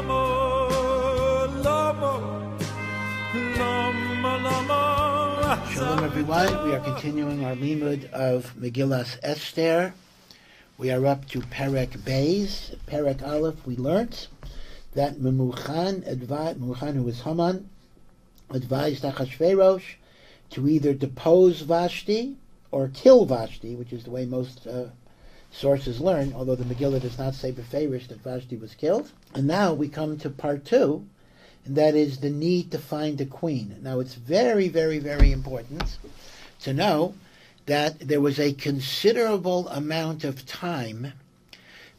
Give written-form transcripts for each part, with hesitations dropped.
Shalom everyone, we are continuing our limud of Megillas Esther. We are up to Perek Beis. Perek Aleph, we learnt that Memuchan, who was Haman, advised Achashverosh to either depose Vashti or kill Vashti, which is the way most sources learn, although the Megillah does not say beferish that Vashti was killed. And now we come to part 2, and that is the need to find a queen. Now it's very, very, very important to know that there was a considerable amount of time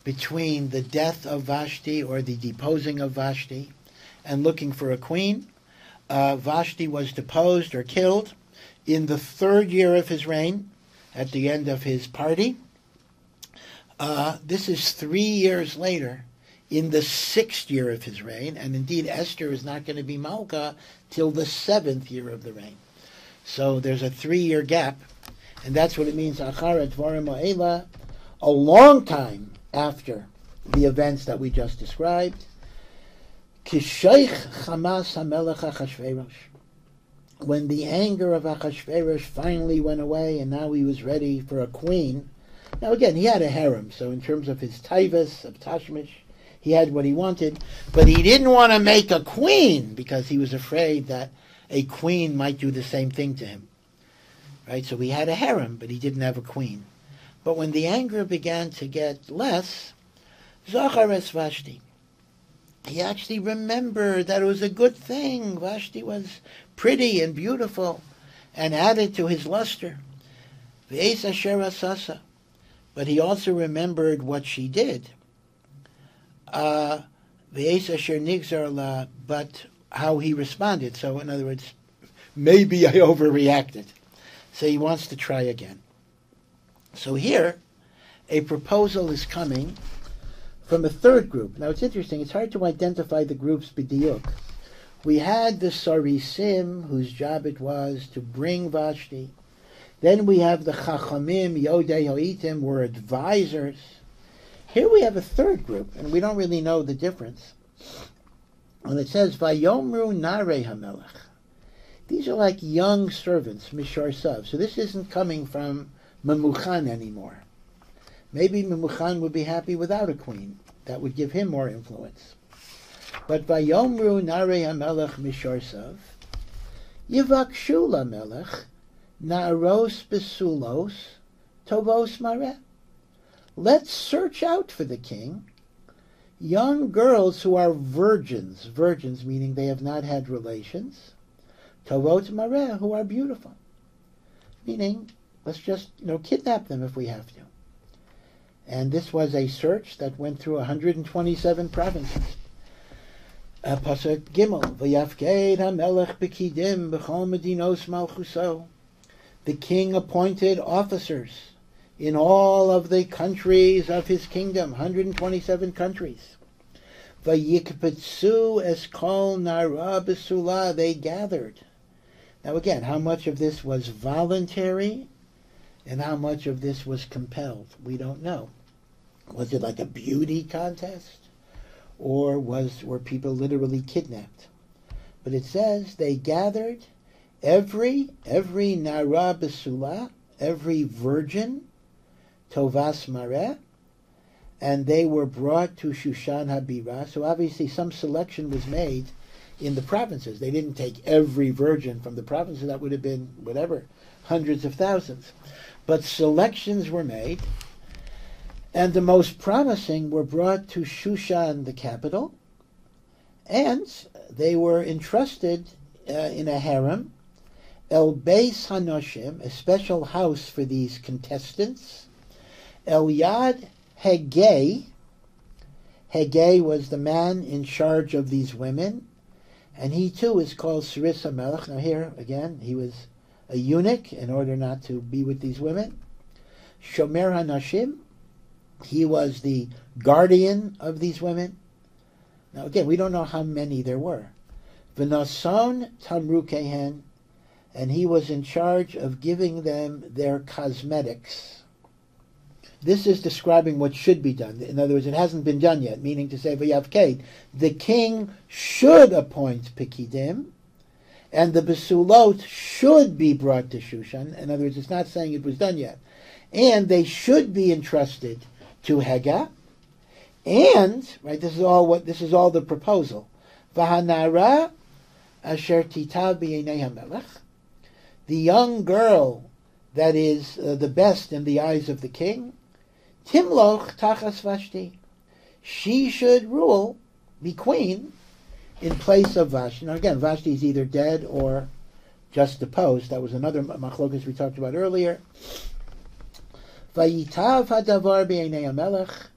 between the death of Vashti or the deposing of Vashti and looking for a queen. Vashti was deposed or killed in the 3rd year of his reign, at the end of his party. This is 3 years later, in the 6th year of his reign, and indeed Esther is not going to be Malka till the 7th year of the reign. So there's a 3-year gap, and that's what it means, Achar Advarim Ha'ela, a long time after the events that we just described. Kishaych Chamas HaMelech Achashverosh, when the anger of Achashverosh finally went away, and now he was ready for a queen. Now again, he had a harem, so in terms of his taivas, of Tashmish, he had what he wanted, but he didn't want to make a queen because he was afraid that a queen might do the same thing to him. Right? So he had a harem, but he didn't have a queen. But when the anger began to get less, Zachar es Vashti, he actually remembered that it was a good thing. Vashti was pretty and beautiful and added to his luster. V'eis asher asasa. But he also remembered what she did. But how he responded. So in other words, maybe I overreacted. So he wants to try again. So here, a proposal is coming from a 3rd group. Now it's interesting, it's hard to identify the groups b'diuk. We had the Sarisim, whose job it was to bring Vashti. Then we have the Chachamim, Yodei Ho'itim, were advisors. Here we have a 3rd group, and we don't really know the difference. And it says, Vayomru Narei HaMelech. These are like young servants, Mishar Sav. So this isn't coming from Memuchan anymore. Maybe Memuchan would be happy without a queen. That would give him more influence. But Vayomru Narei HaMelech Mishar Sav, Yivakshu LaMelech, Na'aros Besulos, Tovos Mareh. Let's search out for the king young girls who are virgins, virgins meaning they have not had relations, Tovot Mareh, who are beautiful, meaning let's just kidnap them if we have to. And this was a search that went through 127 provinces. Pasuk Gimel, V'yafked HaMelech B'kidim B'chol Medinos Malchuso. The king appointed officers in all of the countries of his kingdom, 127 countries. Vayikpetsu eskol nara besula, they gathered. Now again, how much of this was voluntary and how much of this was compelled? We don't know. Was it like a beauty contest? Or were people literally kidnapped? But it says they gathered every nara besula, every virgin, Tovas Mareh, and they were brought to Shushan Habira. So obviously some selection was made in the provinces. They didn't take every virgin from the provinces. That would have been, hundreds of thousands. But selections were made, and the most promising were brought to Shushan, the capital, and they were entrusted in a harem, El Beis Hanoshim, a special house for these contestants, El Yad Hegei. Hegei was the man in charge of these women, and he too is called Saris HaMelech. Now here, again, he was a eunuch in order not to be with these women. Shomer HaNashim, he was the guardian of these women. Now again, we don't know how many there were. V'nason Tamrukehen, and he was in charge of giving them their cosmetics. This is describing what should be done. In other words, it hasn't been done yet, meaning to say, V'yavked, the king should appoint Pekidim, and the Besulot should be brought to Shushan. In other words, it's not saying it was done yet. And they should be entrusted to Hega. And, right, this is all the proposal. V'hanara asher titav b'yeinei hamelech. The young girl that is the best in the eyes of the king, Timloch tachas Vashti. She should rule, be queen, in place of Vashti. Now again, Vashti is either dead or just deposed. That was another machlokas we talked about earlier. Vayitav hadavar b'yeinei hamelech,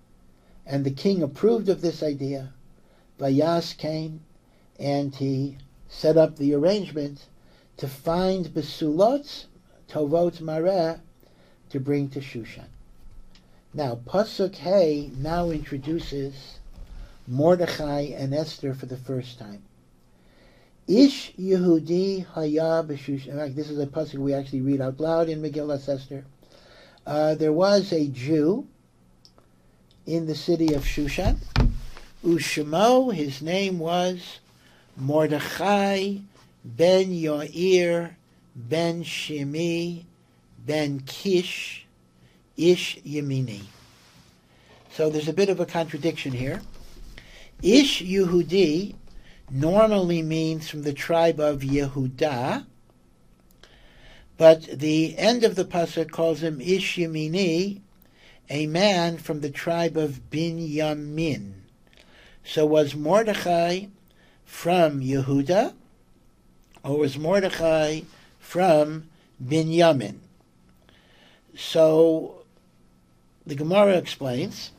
and the king approved of this idea. Vayas came, and he set up the arrangement to find Besulot, Tovot Mareh, to bring to Shushan. Now, Pasuk Hey now introduces Mordechai and Esther for the first time. Ish Yehudi Haya B'Shushan. In fact, this is a pasuk we actually read out loud in Megillas Esther. There was a Jew in the city of Shushan. Ushemo, his name was Mordechai ben Yair ben Shimi ben Kish Ish Yemini. So there's a bit of a contradiction here. Ish Yehudi normally means from the tribe of Yehudah, but the end of the pasuk calls him Ish Yemini, a man from the tribe of Binyamin. So was Mordechai from Yehudah, or was Mordechai from Binyamin? So the Gemara explains,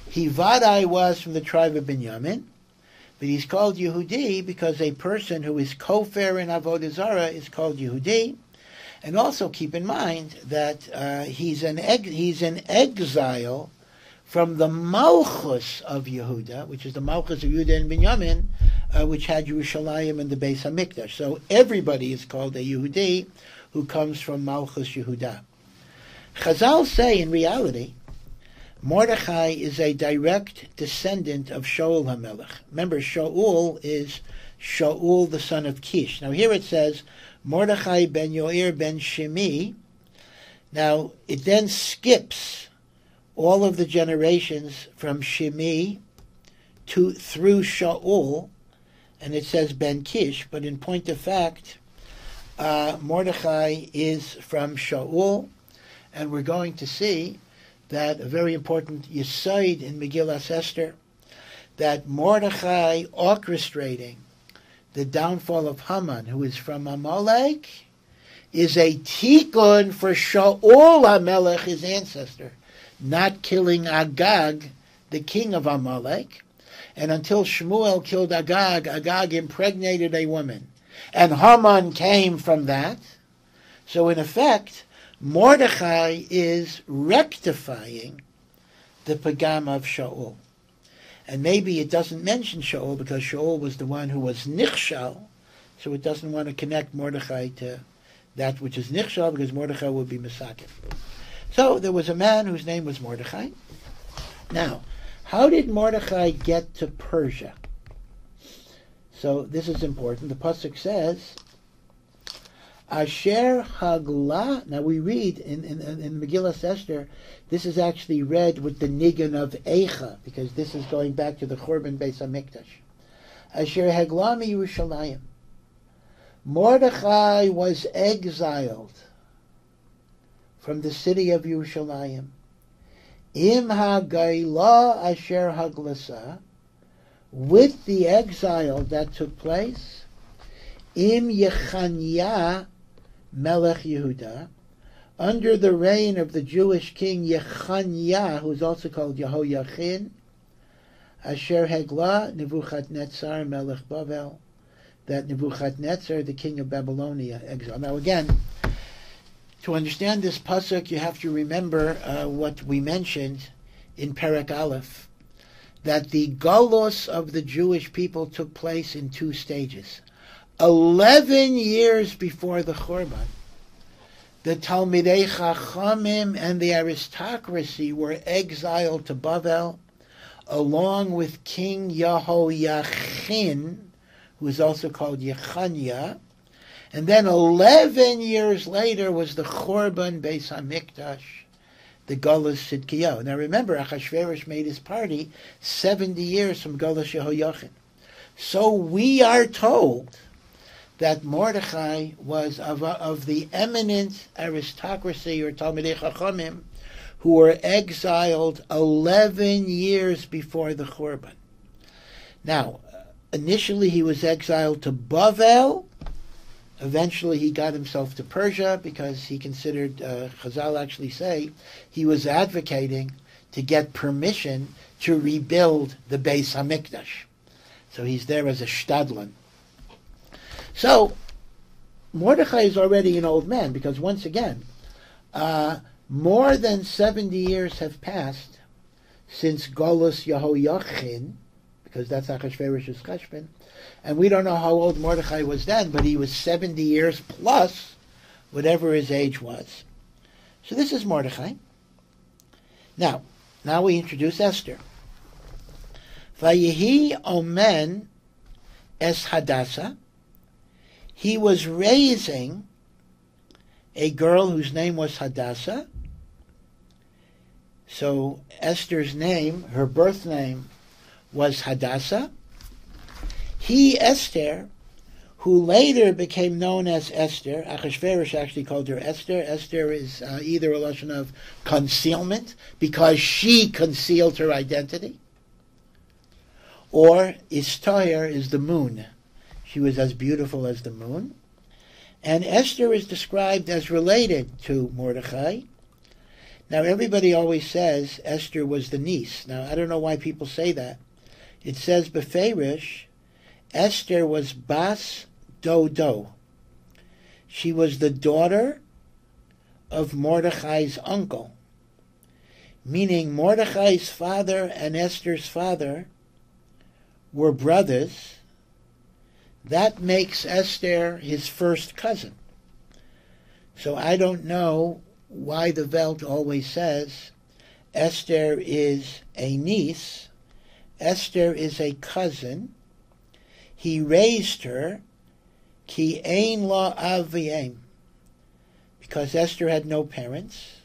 he Vadai was from the tribe of Binyamin, but he's called Yehudi because a person who is kofar in Avodah Zarah is called Yehudi. And also keep in mind that he's an exile from the Malchus of Yehuda, which is the Malchus of Yehuda and Binyamin, which had Yerushalayim and the Beis HaMikdash. So everybody is called a Yehudi who comes from Malchus Yehuda. Chazal say, in reality, Mordechai is a direct descendant of Shaul HaMelech. Remember, Shaul is Shaul the son of Kish. Now here it says, Mordechai ben Yoir ben Shimi. Now, it then skips all of the generations from Shimi through Shaul, and it says ben Kish, but in point of fact, Mordechai is from Shaul, and we're going to see that a very important yesod in Megillas Esther, that Mordechai orchestrating the downfall of Haman, who is from Amalek, is a tikkun for Shaul HaMelech, his ancestor, not killing Agag, the king of Amalek. And until Shmuel killed Agag, Agag impregnated a woman. And Haman came from that. So in effect, Mordechai is rectifying the pagam of Shaul. And maybe it doesn't mention Shaul because Shaul was the one who was nichshal, so it doesn't want to connect Mordechai to that which is nichshal because Mordechai would be misakin. So there was a man whose name was Mordechai. Now, how did Mordechai get to Persia? So this is important. The pasuk says, Asher Hagla. Now we read in Megillas Esther, this is actually read with the nigun of Eicha, because this is going back to the Churban Beis HaMikdash. Asher Hagla mi Yerushalayim. Mordechai was exiled from the city of Yerushalayim. Im hagayla asher haglasa, with the exile that took place, im Yechaniah Melech Yehuda, under the reign of the Jewish king Yechaniah, who is also called Yehoiachin, asher hegla Nebuchadnezzar Melech Bavel, that Nebuchadnezzar, the king of Babylonia, exiled. Now again, to understand this pasuk, you have to remember what we mentioned in Perek Aleph, that the galus of the Jewish people took place in two stages. 11 years before the Churban, the Talmidei Chachamim and the aristocracy were exiled to Bavel, along with King Yehoiachin, who is also called Yechaniah. And then 11 years later was the Chorban Beis HaMikdash, the Galus Sidkiyahu. Now remember, Achashverosh made his party 70 years from Galus Yehoiachin. So we are told that Mordechai was of the eminent aristocracy or Talmidei Chachamim who were exiled 11 years before the Churban. Now, initially he was exiled to Bavel. Eventually he got himself to Persia because he considered, Chazal actually say, he was advocating to get permission to rebuild the Beis HaMikdash. So he's there as a shtadlan. So Mordechai is already an old man because once again, more than 70 years have passed since Golus Yehoiachin, because that's Achashverosh's cheshbon, and we don't know how old Mordechai was then, but he was 70 years plus whatever his age was. So this is Mordechai. Now we introduce Esther. Vayehi omen es Hadassah. He was raising a girl whose name was Hadassah. So Esther's name, her birth name, was Hadassah. He, Esther, who later became known as Esther, Achashverosh actually called her Esther. Esther is either a lashon of concealment, because she concealed her identity, or Ishtar is the moon. She was as beautiful as the moon. And Esther is described as related to Mordechai. Now, everybody always says Esther was the niece. Now, I don't know why people say that. It says Beferish, Esther was Bas Dodo. She was the daughter of Mordechai's uncle, meaning Mordechai's father and Esther's father were brothers. That makes Esther his first cousin. So I don't know why the Welt always says Esther is a niece. Esther is a cousin. He raised her, ki ein la av v'em, because Esther had no parents.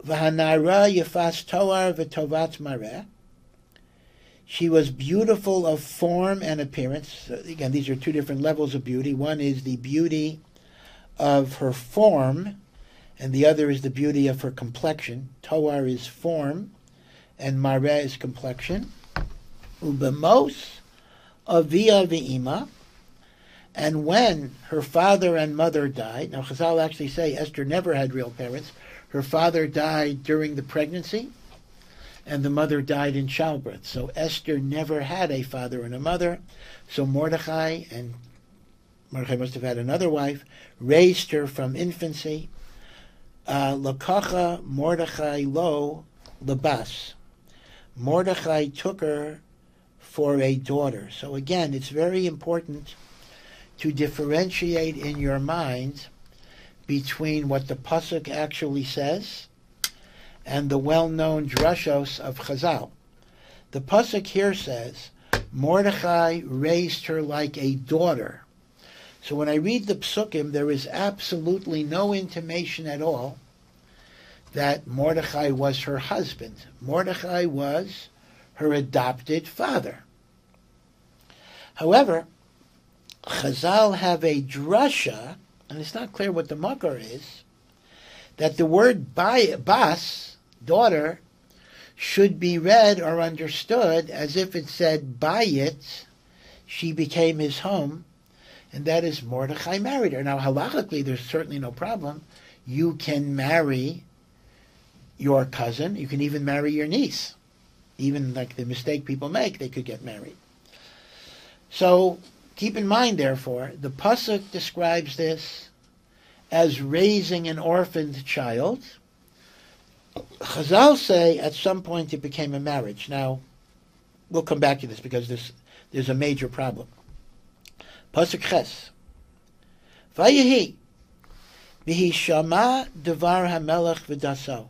V'hanara yefas toar v'tovat mareh. She was beautiful of form and appearance. Again, these are two different levels of beauty. One is the beauty of her form, and the other is the beauty of her complexion. Toar is form, and mareh is complexion. Ubemos avia v'ima, and when her father and mother died, now Chazal actually say Esther never had real parents. Her father died during the pregnancy, and the mother died in childbirth. So Esther never had a father and a mother. So Mordechai, and Mordechai must have had another wife, raised her from infancy. Lakacha Mordechai lo lebas. Mordechai took her for a daughter. So again, it's very important to differentiate in your mind between what the pasuk actually says and the well-known drashos of Chazal. The pasuk here says, Mordechai raised her like a daughter. So when I read the psukim, there is absolutely no intimation at all that Mordechai was her husband. Mordechai was her adopted father. However, Chazal have a drasha, and it's not clear what the makar is, that the word bas, daughter, should be read or understood as if it said bayit, she became his home, and that is Mordechai married her. Now, halachically, there's certainly no problem. You can marry your cousin. You can even marry your niece. Even like the mistake people make, they could get married. So keep in mind, therefore, the pasuk describes this as raising an orphaned child. Chazal say at some point it became a marriage. Now, we'll come back to this because there's a major problem. Pasuk Ches. Vayehi V'hishama devar hamelech v'daso.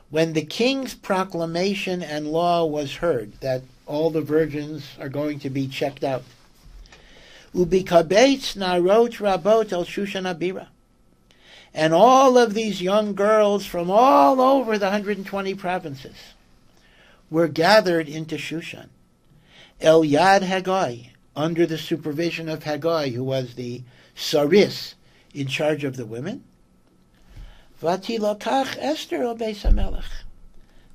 When the king's proclamation and law was heard that all the virgins are going to be checked out, ubikabetz narot rabot el Shushan Abira, and all of these young girls from all over the 120 provinces were gathered into Shushan, El Yad Haggai, under the supervision of Haggai, who was the saris in charge of the women. Vatilakach Esther el Beis HaMelech.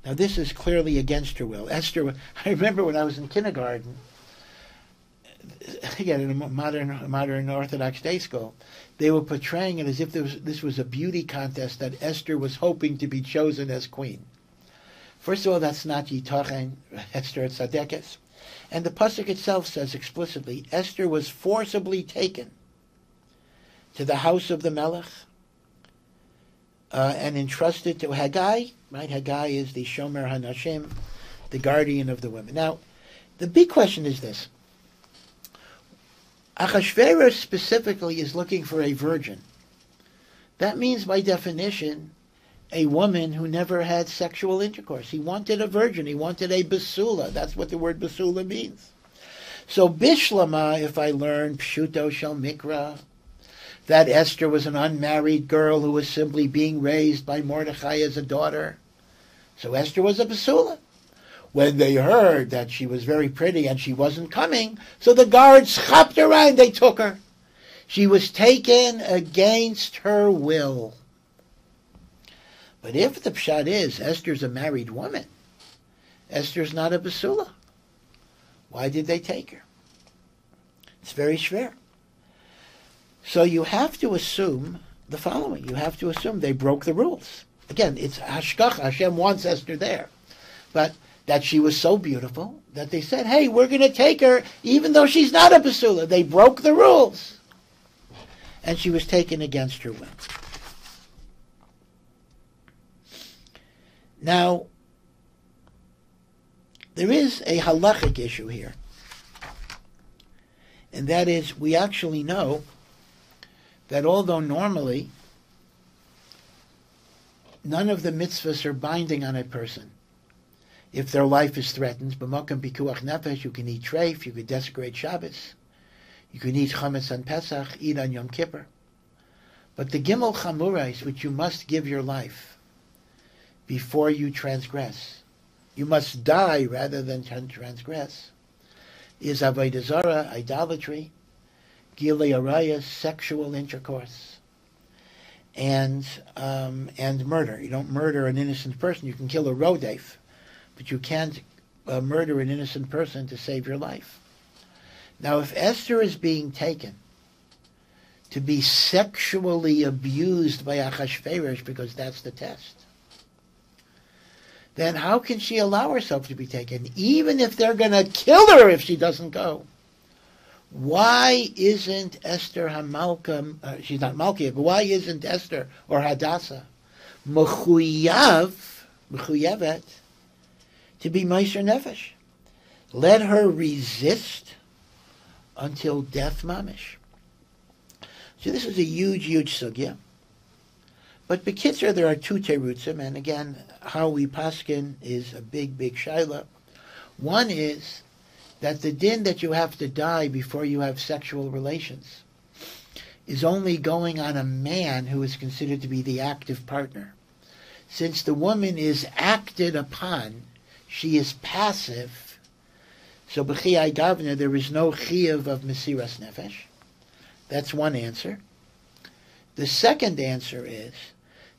Now this is clearly against her will. Esther, I remember when I was in kindergarten, again in a modern Orthodox day school, they were portraying it as if this was a beauty contest that Esther was hoping to be chosen as queen. First of all, that's not Yitochen, Esther Tzadekes. And the pasuk itself says explicitly, Esther was forcibly taken to the house of the Melech and entrusted to Haggai. Right, Haggai is the Shomer HaNashim, the guardian of the women. Now, the big question is this: Achashverosh specifically is looking for a virgin. That means, by definition, a woman who never had sexual intercourse. He wanted a virgin. He wanted a basula. That's what the word basula means. So Bishlama, if I learn Pshuto Shel Mikra, that Esther was an unmarried girl who was simply being raised by Mordechai as a daughter. So Esther was a basula. When they heard that she was very pretty and she wasn't coming, so the guards chopped her and they took her. She was taken against her will. But if the pshat is Esther's a married woman, Esther's not a basula, why did they take her? It's very schwer. So you have to assume the following. You have to assume they broke the rules. Again, it's hashgacha. Hashem wants Esther there. But that she was so beautiful that they said, hey, we're going to take her even though she's not a basula. They broke the rules. And she was taken against her will. Now, there is a halachic issue here. And that is, we actually know that although normally none of the mitzvahs are binding on a person, if their life is threatened, b'makom pikuach nefesh, you can eat treif, you can desecrate Shabbos, you can eat chametz on Pesach, eat on Yom Kippur. But the gimel chamurais, which you must give your life before you transgress, you must die rather than transgress, is avodah zarah, idolatry, gilei arayos, sexual intercourse, and murder. You don't murder an innocent person. You can kill a rodef, but you can't murder an innocent person to save your life. Now, if Esther is being taken to be sexually abused by Achashverosh, because that's the test, then how can she allow herself to be taken, even if they're going to kill her if she doesn't go? Why isn't Esther Hamalka, she's not Malkia, but why isn't Esther or Hadassah mechuyevet to be Meiser Nefesh? Let her resist until death mamish. So this is a huge sugya. But B'kitzur, there are two terutzim, and again, how we paskin is a big shaila. One is that the din that you have to die before you have sexual relations is only going on a man who is considered to be the active partner. Since the woman is acted upon, she is passive, so b'chiyai gavna, there is no chiyuv of mesiras nefesh. That's one answer. The second answer is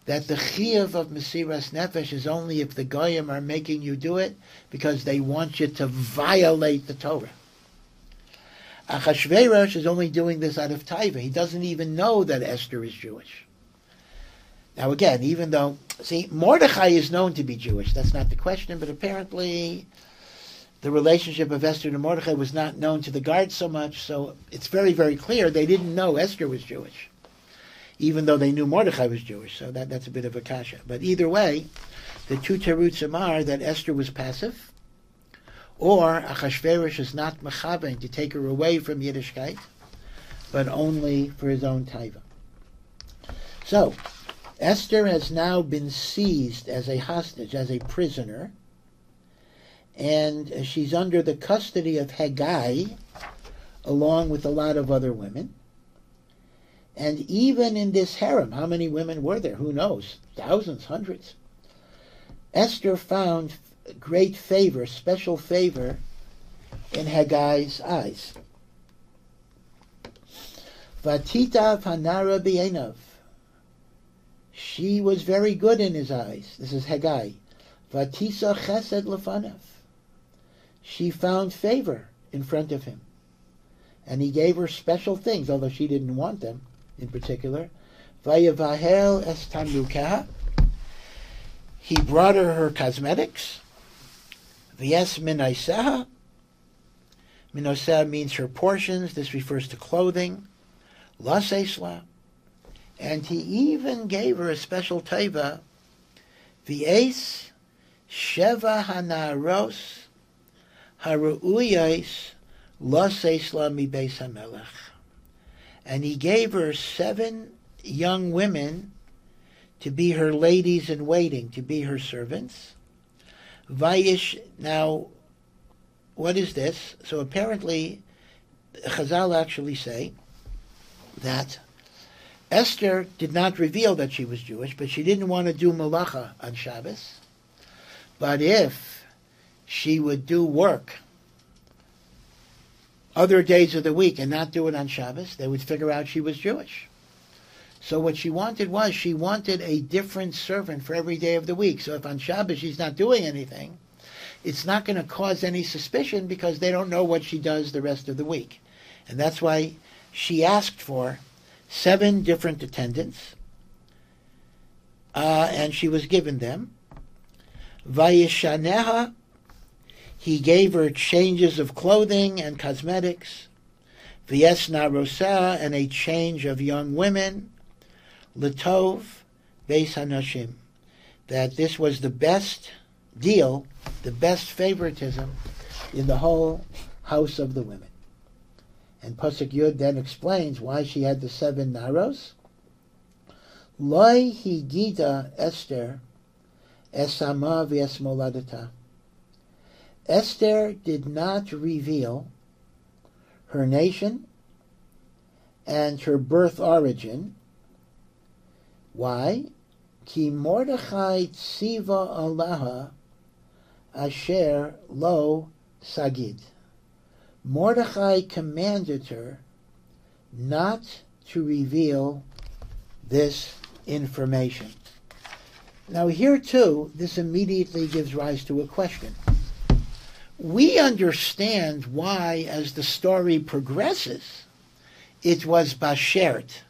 that the chiyuv of mesiras nefesh is only if the goyim are making you do it because they want you to violate the Torah. Achashverosh is only doing this out of taiva. He doesn't even know that Esther is Jewish. Now again, even though, see, Mordechai is known to be Jewish, that's not the question, but apparently the relationship of Esther to Mordechai was not known to the guards so much, so it's very, very clear they didn't know Esther was Jewish, even though they knew Mordechai was Jewish, so that's a bit of a kasha. But either way, the two terutzim are that Esther was passive, or Achashverosh is not mechaven to take her away from Yiddishkeit, but only for his own taiva. So, Esther has now been seized as a hostage, as a prisoner, and she's under the custody of Hegai, along with a lot of other women. And even in this harem, how many women were there? Who knows? Thousands, hundreds. Esther found great favor, special favor, in Hagai's eyes. Vatita Hanara B'einav. She was very good in his eyes. This is Hagai. Vatisa Chesed Lefanav. She found favor in front of him. And he gave her special things, although she didn't want them in particular. Vayavahel es tamrukeha. He brought her cosmetics. V'es minaiseha. Minaiseha means her portions. This refers to clothing. Lasesla. And he even gave her a special teva. V'es sheva hanaros haru'uyais lasesla mi beis hamelech. And he gave her 7 young women to be her ladies in waiting, to be her servants. Vayish, now, what is this? So apparently, Chazal actually say that Esther did not reveal that she was Jewish, but she didn't want to do malacha on Shabbos. But if she would do work other days of the week and not do it on Shabbos, they would figure out she was Jewish. So what she wanted was, she wanted a different servant for every day of the week. So if on Shabbos she's not doing anything, it's not going to cause any suspicion because they don't know what she does the rest of the week. And that's why she asked for 7 different attendants, and she was given them. Vayishaneha, he gave her changes of clothing and cosmetics. V'yesna rosa, and a change of young women. L'tov beis hanashim, that this was the best deal, the best favoritism in the whole house of the women. And Pasuk Yud then explains why she had the 7 naros. Loi higida Esther esama v'esmoladata. Esther did not reveal her nation and her birth origin. Why? Ki Mordechai tziva alaha asher lo sagid. Mordechai commanded her not to reveal this information. Now here too, this immediately gives rise to a question. We understand why, as the story progresses, it was Bashert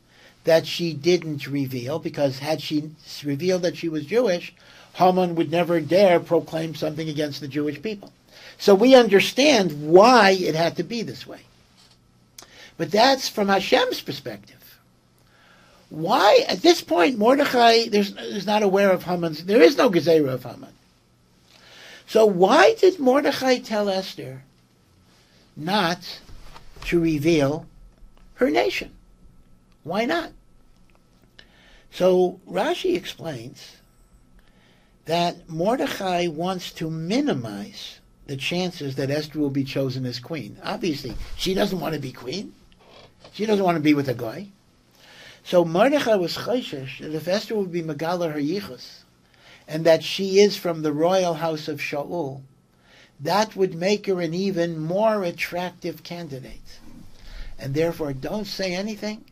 that she didn't reveal, because had she revealed that she was Jewish, Haman would never dare proclaim something against the Jewish people. So we understand why it had to be this way. But that's from Hashem's perspective. Why, at this point, Mordechai is not aware of Haman's, there is no Gezerah of Haman. So why did Mordechai tell Esther not to reveal her nation? Why not? So Rashi explains that Mordechai wants to minimize the chances that Esther will be chosen as queen. Obviously, she doesn't want to be queen. She doesn't want to be with a guy. So Mordechai was chayshish that if Esther would be Megala her yichus, and that she is from the royal house of Shaul, that would make her an even more attractive candidate. And therefore, don't say anything,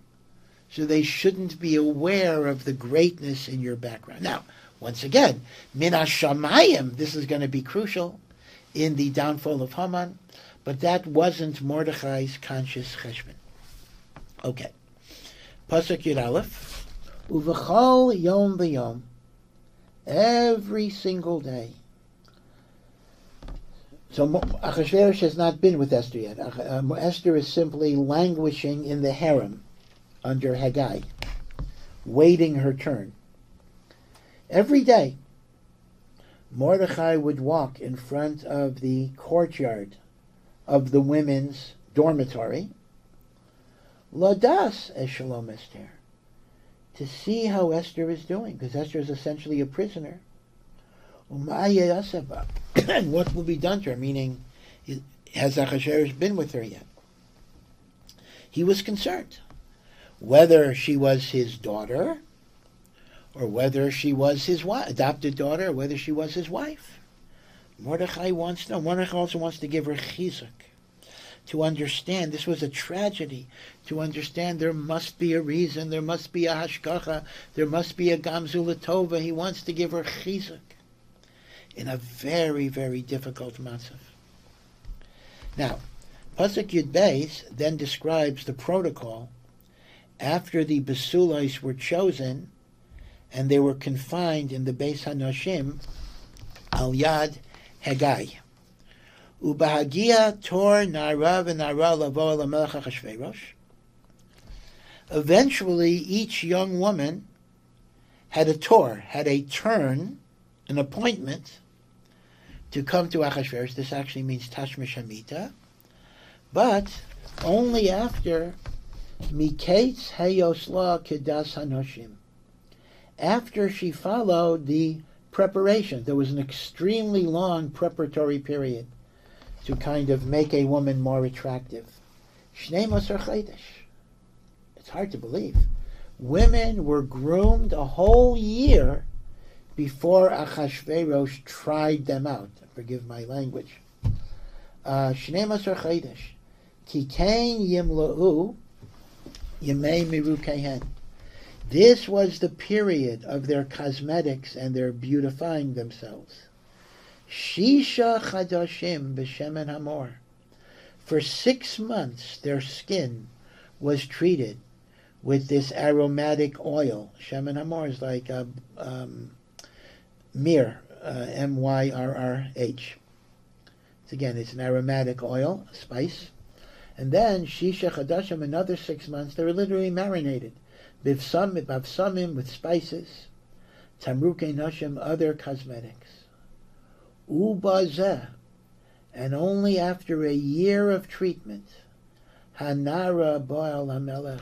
so they shouldn't be aware of the greatness in your background. Now, once again, min hashamayim, this is going to be crucial in the downfall of Haman, but that wasn't Mordechai's conscious cheshbon. Okay. Pasuk Yud Aleph, uvechol yom v'yom, every single day. So Achashverosh has not been with Esther yet. Esther is simply languishing in the harem under Haggai, waiting her turn. Every day, Mordechai would walk in front of the courtyard of the women's dormitory, Ladas es Shalom Esther, to see how Esther is doing, because Esther is essentially a prisoner. And what will be done to her? Meaning, has Achashverosh been with her yet? He was concerned whether she was his daughter, or whether she was his adopted daughter, or whether she was his wife. Mordechai wants to know. Mordechai also wants to give her chizuk, to understand this was a tragedy, to understand there must be a reason, there must be a hashgacha, there must be a gamzu l'tova. He wants to give her chizuk in a very, very difficult matzav. Now, Pasuk Yud Beis then describes the protocol after the Besulais were chosen and they were confined in the Beis HaNoshim al Yad Hegai. Ubahagia tor nara v'nara lavo l'melech Achashverosh. Eventually, each young woman had a turn, an appointment to come to Achashverosh. This actually means Tashmish Hamita, but only after Miketz Hayosla Kedas Hanoshim. After she followed the preparation, there was an extremely long preparatory period to kind of make a woman more attractive. Shnei Masar Chodesh. It's hard to believe. Women were groomed a whole year before Achashverosh tried them out. Forgive my language. Shnei Masar Chodesh. Kikain Yimla'u Yemei Mirukehen. This was the period of their cosmetics and their beautifying themselves. Shisha Chadashim B'Shemen Hamor. For 6 months their skin was treated with this aromatic oil. Shemen Hamor is like myrrh, M-Y-R-R-H. Again, it's an aromatic oil, a spice. And then Shisha Chadashim, another 6 months, they were literally marinated. Bavsamim with spices, Tamruke Nashim, other cosmetics. Ubazeh, and only after a year of treatment, Hanara Baal HaMelech,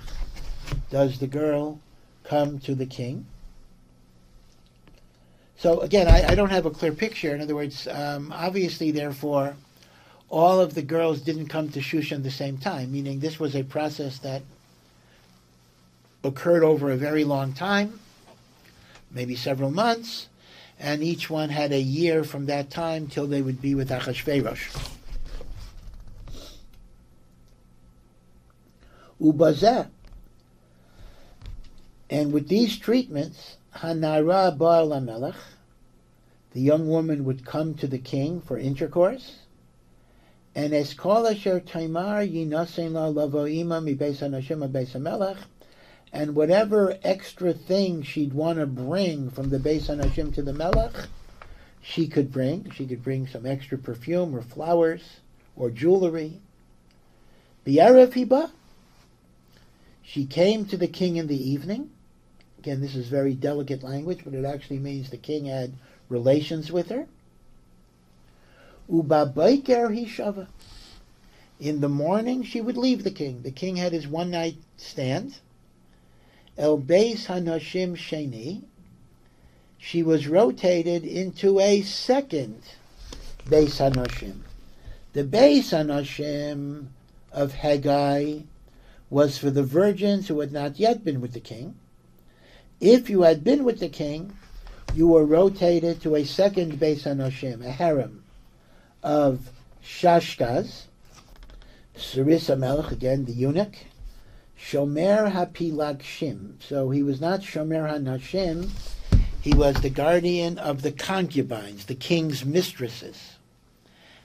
does the girl come to the king. So again, I don't have a clear picture. In other words, obviously, therefore, all of the girls didn't come to Shushan at the same time, meaning this was a process that occurred over a very long time, maybe several months, and each one had a year from that time till they would be with Achashverosh. Ubazeh. And with these treatments, Hanara Baal HaMelech, the young woman would come to the king for intercourse, and Eskol Asher Taimar Yinasen La Lavoima Mi Beis HaNashim Beis HaMelech, and whatever extra thing she'd want to bring from the Beis HaNashim to the Melech, she could bring. She could bring some extra perfume or flowers or jewelry. B'Erev Hiba, she came to the king in the evening. Again, this is very delicate language, but it actually means the king had relations with her. Uba Baiker Hishava. In the morning, she would leave the king. The king had his one-night stand. El Beis HaNashim Sheni. She was rotated into a second Beis HaNashim. The Beis HaNashim of Haggai was for the virgins who had not yet been with the king. If you had been with the king, you were rotated to a second Beis HaNashim, a harem of Shashkaz, Saris HaMelech, again the eunuch, Shomer HaPilagshim. So he was not Shomer HaNashim, he was the guardian of the concubines, the king's mistresses.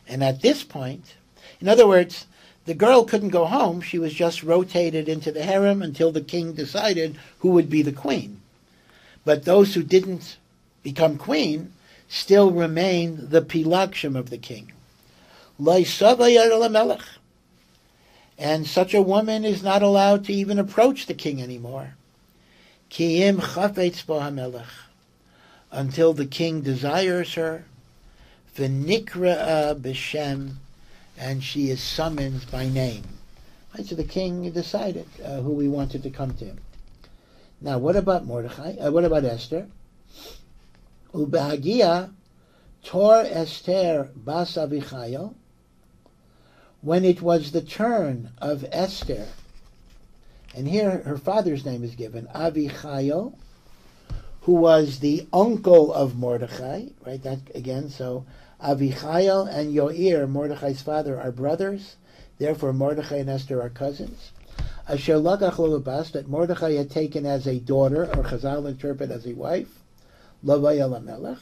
And at this point, in other words, the girl couldn't go home, she was just rotated into the harem until the king decided who would be the queen. But those who didn't become queen still remained the pilakshim of the king. And such a woman is not allowed to even approach the king anymore. Ki'im chafetz bo hamelech, until the king desires her, v'nikra b'shem, and she is summoned by name. Right, so the king decided who he wanted to come to him. Now, what about Mordechai? What about Esther? Ubehagia Tor Esther Bas Avichayil. When it was the turn of Esther, and here her father's name is given, Avichayil, who was the uncle of Mordechai, right? That again, so Avichayil and Yoir, Mordechai's father, are brothers. Therefore, Mordechai and Esther are cousins. Asher Lagach Lo Labas, that Mordechai had taken as a daughter, or Chazal interpret as a wife, Lavaya Lamelech.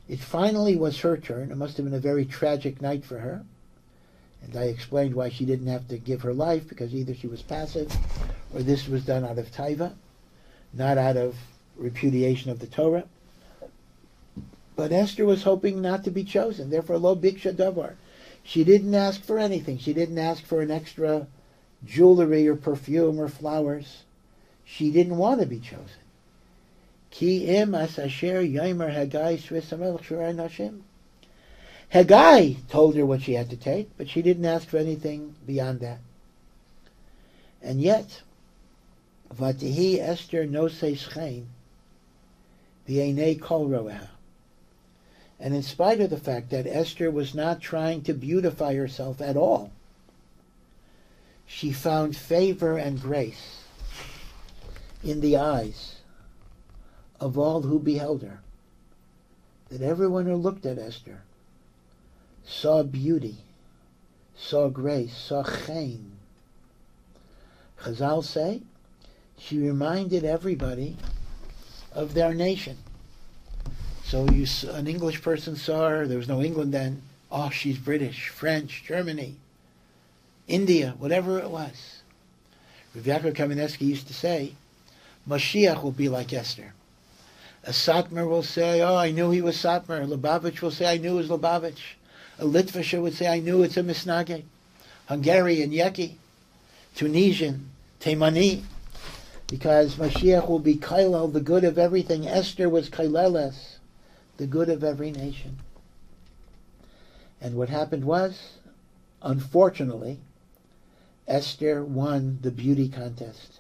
It finally was her turn. It must have been a very tragic night for her. And I explained why she didn't have to give her life, because either she was passive, or this was done out of taiva, not out of repudiation of the Torah. But Esther was hoping not to be chosen. Therefore, lo biksha davar. She didn't ask for anything. She didn't ask for an extra jewelry or perfume or flowers. She didn't want to be chosen. Ki im as asher yomer Haggai shvis hamelech shurei nashim. Haggai told her what she had to take, but she didn't ask for anything beyond that. And yet, vatihi Esther nosei schein v'einei kol roeha. And in spite of the fact that Esther was not trying to beautify herself at all, she found favor and grace in the eyes of all who beheld her. That everyone who looked at Esther saw beauty, saw grace, saw chen. Chazal say she reminded everybody of their nation. So an English person saw her, there was no England then, oh, she's British, French, Germany, India, whatever it was. Rav Yaakov Kamenetsky used to say, Mashiach will be like Esther. A Satmar will say, oh, I knew he was Satmar. A Lubavitch will say, I knew it was Lubavitch. A Litvisher would say, I knew it's a Misnage. Hungarian, Yeki. Tunisian, Taimani. Because Mashiach will be Kailel, the good of everything. Esther was Kaileles, the good of every nation. And what happened was, unfortunately, Esther won the beauty contest.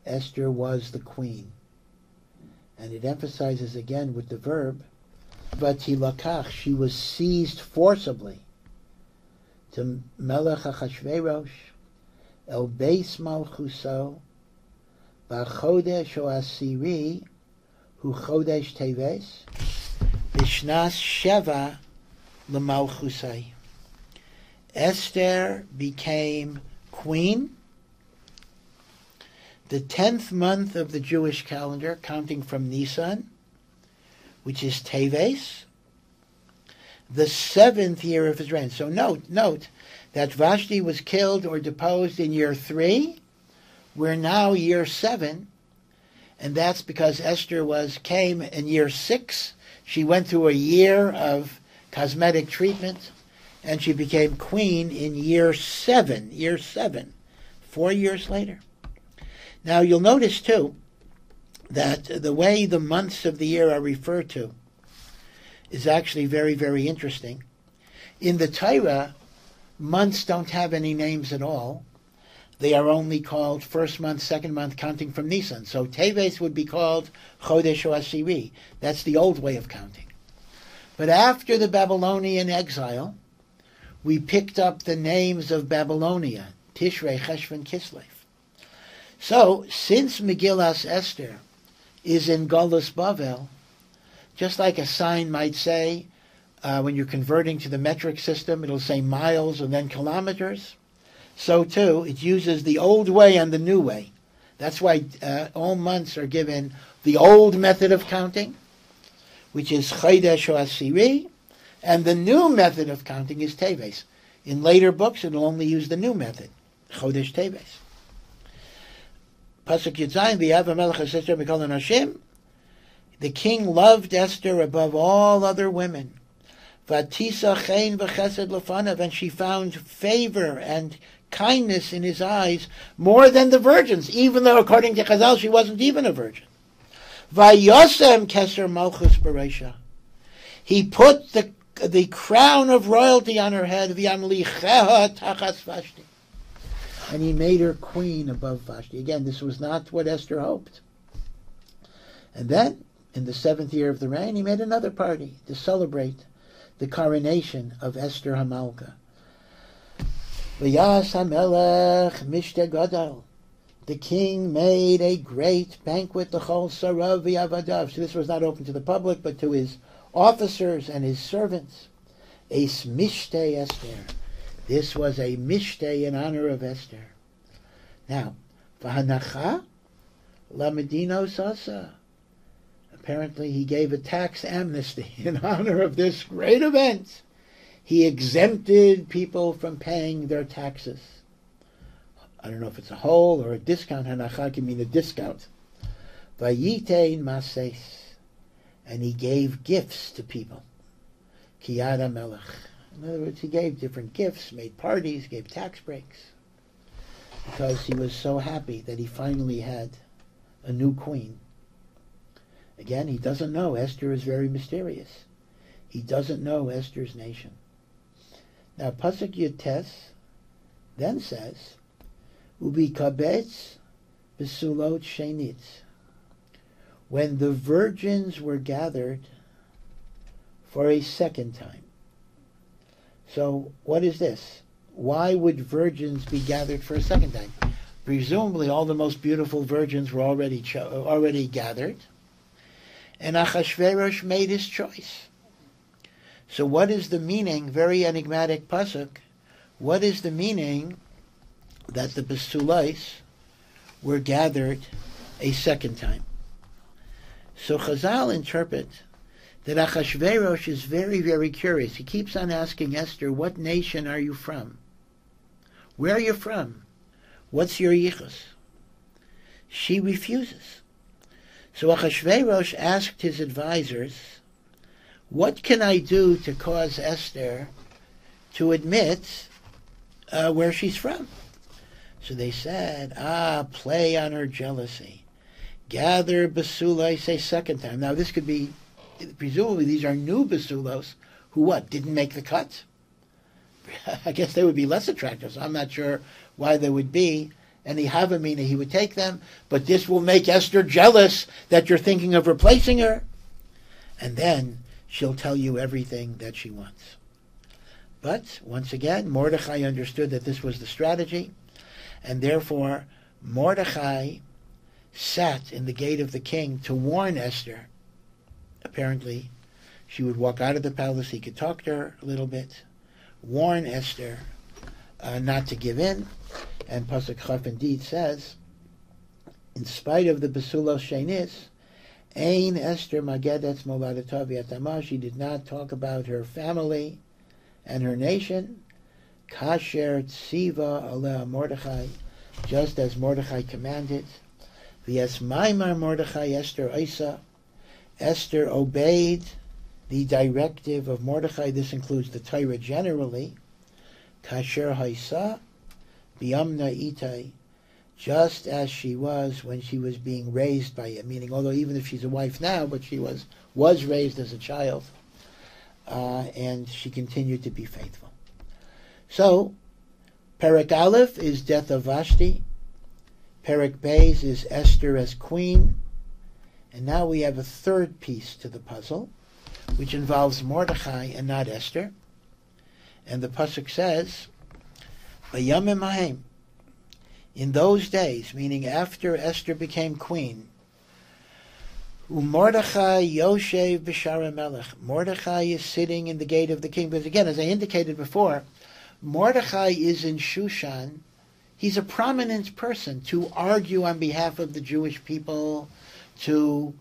Esther was the queen. And it emphasizes again with the verb, Vatilakach, she was seized forcibly to Melech HaChashverosh, El Beis Malchuso, B'chodesh Asiri, Hu Chodesh Teves, B'shnas Sheva L'Malchusai. Esther became queen the 10th month of the Jewish calendar, counting from Nisan, which is Teves, the 7th year of his reign. So note that Vashti was killed or deposed in year 3. We're now year 7, and that's because Esther came in year 6. She went through a year of cosmetic treatment, and she became queen in year 7, 4 years later. Now you'll notice too that the way the months of the year are referred to is actually very, very interesting. In the Torah, months don't have any names at all. They are only called first month, second month, counting from Nisan. So Teves would be called Chodesh Asiri. That's the old way of counting. But after the Babylonian exile, we picked up the names of Babylonia, Tishrei, Cheshvan, Kislev. So, since Megillas Esther is in Golus Bavel, just like a sign might say, when you're converting to the metric system, it'll say miles and then kilometers. So too, it uses the old way and the new way. That's why all months are given the old method of counting, which is Chodesh Asiri, and the new method of counting is Teves. In later books, it'll only use the new method, Chodesh Teves. Pasuk Yudzayin, V'yav Melech Esther Mikol Hashim. The king loved Esther above all other women. Vatisa Chen V'Chesed Lefanav, and she found favor and kindness in his eyes more than the virgins, even though according to Chazal she wasn't even a virgin. Vayosem Keser Malchus Bereisha. He put the crown of royalty on her head, V'yamlicheha Tachas Vashti. And he made her queen above Vashti. Again, this was not what Esther hoped. And then, in the 7th year of the reign, he made another party to celebrate the coronation of Esther Hamalka. V'yas HaMelech Mishte Gadol. The king made a great banquet, the Chol Sarav v'Avadav. So this was not open to the public, but to his officers and his servants. Eis Mishte Esther. This was a Mishte in honor of Esther. Now, V'hanacha Lamedino Sasa. Apparently he gave a tax amnesty in honor of this great event. He exempted people from paying their taxes. I don't know if it's a whole or a discount. Hanacha can mean a discount. Vayitein mases. And he gave gifts to people. Kiyada melech. In other words, he gave different gifts, made parties, gave tax breaks. Because he was so happy that he finally had a new queen. Again, he doesn't know. Esther is very mysterious. He doesn't know Esther's nation. Now, Pasuk Yutes then says, Ubi kabetz besulot shenit. When the virgins were gathered for a second time. So, what is this? Why would virgins be gathered for a second time? Presumably, all the most beautiful virgins were already gathered, and Achashverosh made his choice. So what is the meaning, very enigmatic pasuk, what is the meaning that the Besulais were gathered a second time? So Chazal interpret that Achashverosh is very, very curious. He keeps on asking Esther, what nation are you from? Where are you from? What's your yichus? She refuses. So Achashverosh asked his advisors, what can I do to cause Esther to admit where she's from? So they said, play on her jealousy. Gather Basulos a second time. Now this could be, presumably these are new Basulos who what, didn't make the cut? I guess they would be less attractive, so I'm not sure why they would be. Any Havamina, he would take them, but this will make Esther jealous that you're thinking of replacing her. And then she'll tell you everything that she wants. But, once again, Mordechai understood that this was the strategy, and therefore Mordechai sat in the gate of the king to warn Esther. Apparently, she would walk out of the palace, he could talk to her a little bit, warn Esther not to give in. And Pasuk Chaf indeed says, in spite of the Besulos Shenis, Ein Esther Magedetz Moladata V'Yatama, she did not talk about her family and her nation. Kasher Tziva Aleh Mordechai, just as Mordechai commanded. V'Yes Maimar Mordechai Esther Isa, Esther obeyed the directive of Mordechai. This includes the Torah generally. Kasher Haisa B'Yamna Itai, just as she was when she was being raised by him, meaning although even if she's a wife now, but she was raised as a child, and she continued to be faithful. So, Perek Aleph is death of Vashti, Perek Beis is Esther as queen, and now we have a third piece to the puzzle, which involves Mordechai and not Esther, and the pasuk says, Vayamim Haim. In those days, meaning after Esther became queen, Mordechai Yoshev B'Shara Melech. Mordechai is sitting in the gate of the king. Because again, as I indicated before, Mordechai is in Shushan. He's a prominent person to argue on behalf of the Jewish people, to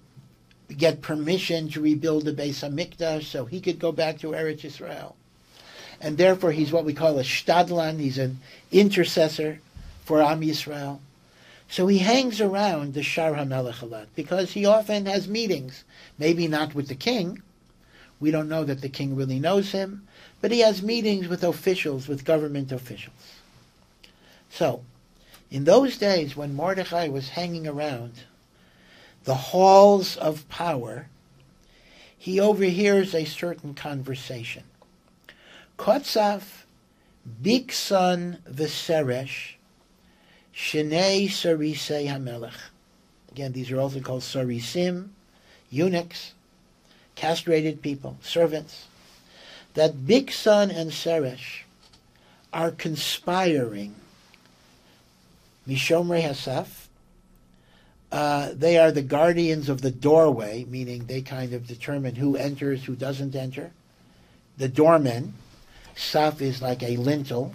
get permission to rebuild the Beis HaMikdash so he could go back to Eretz Yisrael. And therefore he's what we call a shtadlan, he's an intercessor for Am Yisrael. So he hangs around the Shar HaMelech a lot, because he often has meetings, maybe not with the king, we don't know that the king really knows him, but he has meetings with officials, with government officials. So, in those days when Mordechai was hanging around the halls of power, he overhears a certain conversation. Kotzaf Bikson V'Seresh Shnei Sarisei HaMelech. Again, these are also called Sarisim, eunuchs, castrated people, servants, that Bigsan and Seresh are conspiring. Mishomrei Hasaf, they are the guardians of the doorway, meaning they kind of determine who enters, who doesn't enter. The doormen. Saf is like a lintel.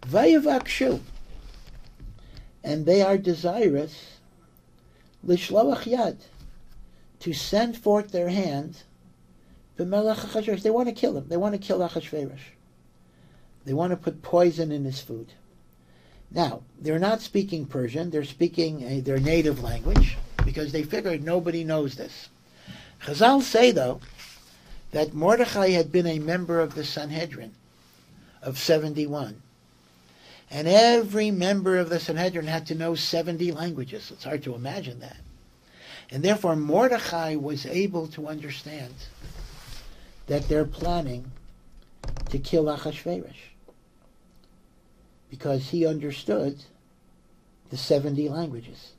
Vayavakshu, and they are desirous, lishloach yad, to send forth their hand, b'melech Achashverosh. They want to kill him. They want to kill Achashverosh. They want to put poison in his food. Now, they're not speaking Persian. They're speaking their native language, because they figured nobody knows this. Chazal say, though, that Mordechai had been a member of the Sanhedrin of 71. And every member of the Sanhedrin had to know 70 languages. It's hard to imagine that. And therefore, Mordechai was able to understand that they're planning to kill Achashverosh, because he understood the 70 languages.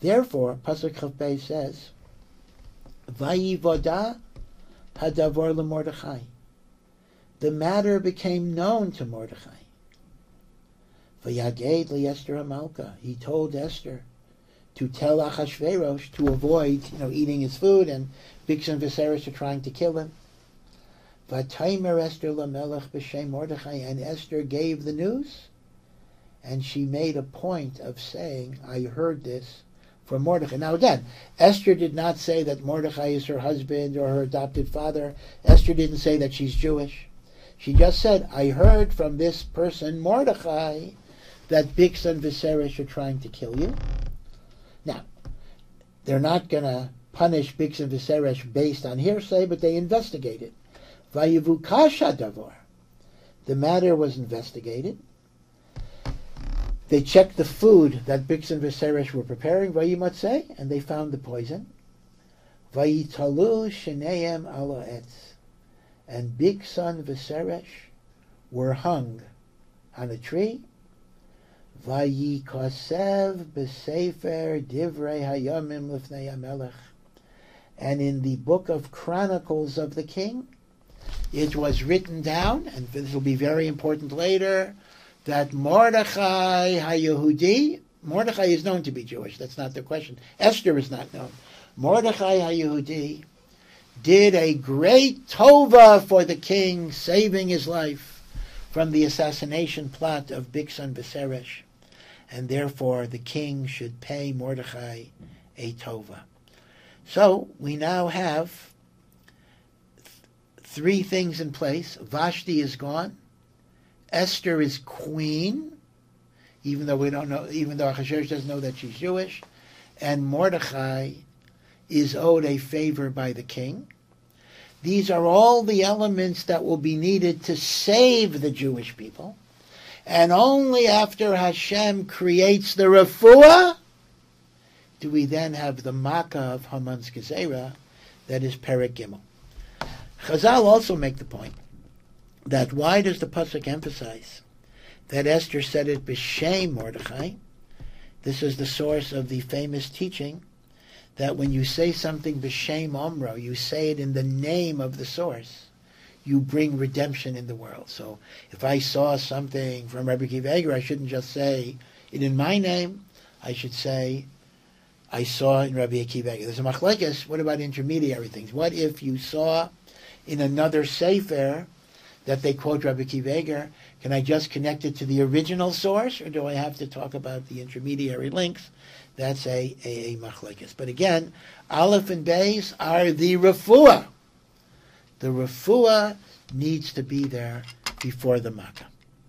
Therefore, Pasuk Chav Beis says, Vayivoda hadavor leMordechai. The matter became known to Mordechai. Vayaged liEsther HaMalka. He told Esther to tell Achashverosh to avoid, eating his food, and Bigsan Viserys are trying to kill him. Vataymer Esther lamelech b'shem Mordechai, and Esther gave the news, and she made a point of saying, I heard this from Mordechai. Now again, Esther did not say that Mordechai is her husband or her adopted father. Esther didn't say that she's Jewish. She just said, I heard from this person, Mordechai, that Bigsan Viserys are trying to kill you. Now, they're not going to punish Bigsan Viserys based on hearsay, but they investigated. Vayivukasha davor. The matter was investigated. They checked the food that Bigsan Viserys were preparing, Vayimatzeh, and they found the poison. Vayitalu sheneim ala etz. And Bigsan Viserys were hung on a tree. Vayikosev b'sefer divrei hayamim lifnei hamelech. And in the book of Chronicles of the King, it was written down, and this will be very important later, that Mordechai HaYehudi, Mordechai is known to be Jewish, that's not the question. Esther is not known. Mordechai HaYehudi did a great tova for the king, saving his life from the assassination plot of Bigsan Viserys, and therefore the king should pay Mordechai a tova. So we now have three things in place. Vashti is gone. Esther is queen, even though Achashverosh doesn't know that she's Jewish, and Mordechai is owed a favor by the king. These are all the elements that will be needed to save the Jewish people, and only after Hashem creates the refuah do we then have the makkah of Haman's Gezerah, that is Perek Gimel. Chazal also make the point that why does the pasuk emphasize that Esther said it b'shem Mordechai? This is the source of the famous teaching that when you say something b'shem Omro, you say it in the name of the source, you bring redemption in the world. So if I saw something from Rabbi Akiva Eiger, I shouldn't just say it in my name. I should say, I saw in Rabbi Akiva Eiger. There's a machlekes. What about intermediary things? What if you saw in another sefer that they quote Rabbi Akiva Eiger? Can I just connect it to the original source, or do I have to talk about the intermediary links? That's a machlekes. But again, Aleph and Beis are the refuah. The refuah needs to be there before the makkah.